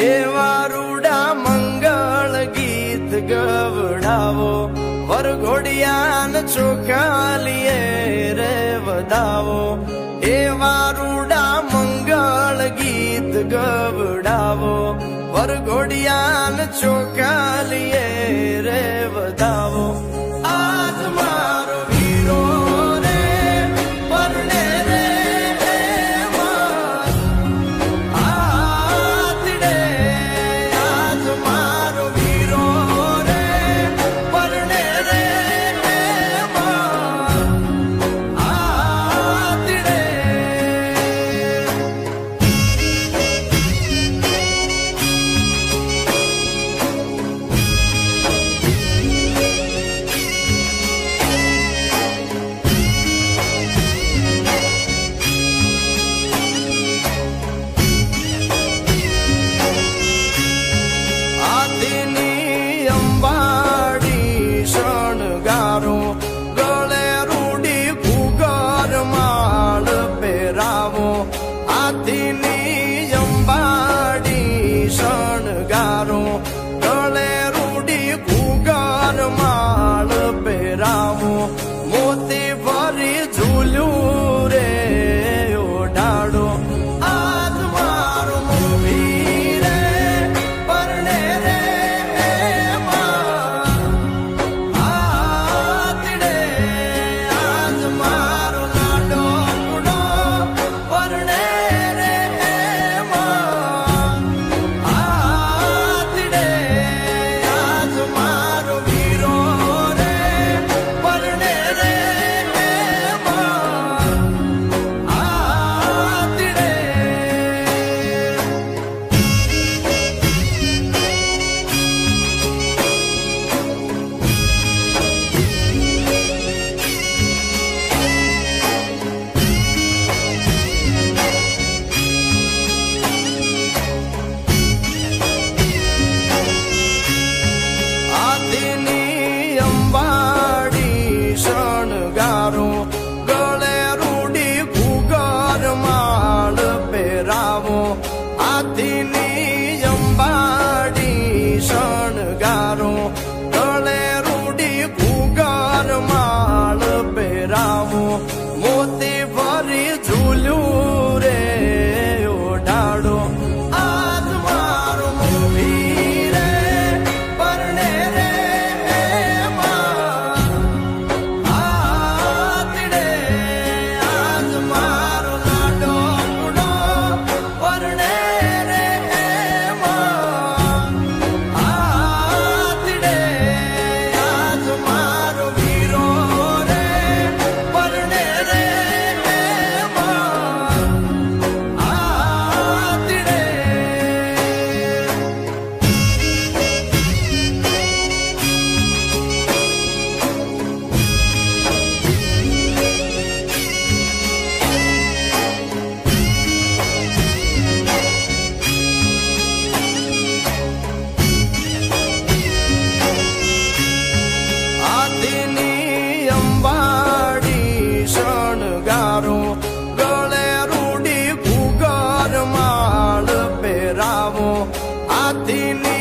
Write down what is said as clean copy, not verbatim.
એવા રૂડા મંગળ ગીત ગવડાવો, વરઘોડિયાન ચોખાલીએ રે વધાવો. એવા રૂડા મંગળ ગીત ગવડાવો, વરઘોડિયાન ચોખાલીએ રે વધાવો. આજ મારો વીરો રે પરણે રે આતડે, આજ મારો વીરો રે પરણે રે આતડે. આદિની અંબાડી શણગારો, ગળે રૂડી ઘૂઘર માળ પહેરાવો. આદિની અંબાડી શણગારો, ગળે રૂડી ઘૂઘર માળ પહેરાવો. મોતી ભરી ઝૂલ્યું રે ઓઢાડો, આજ મારો મોભી રે પરણે રે આતડે, આજ મારો લાડો કુડો પરણે રે આતડે, આજ મારો વીરો રે પરણે રે આતડે. આદિની અંબાડી શણગારો, ગળે રૂડી ઘૂઘર માળ પહેરાવો. આદિની અંબાડી શણગારો, ગળે રૂડી ઘૂઘર માળ પહેરાવો. મોતી ભરી ઝૂલ્યું રે ઓઢાડો, આજ મારો મોભી રે પરણે રે આતડે, આજ મારો લાડો કુડો પરણે રે આતડે, આજ મારો વીરો રે પરણે રે આતડે. આદિની અંબાડી શણગારો, ગળે રૂડી ઘૂઘર માળ પહેરાવો. આદિની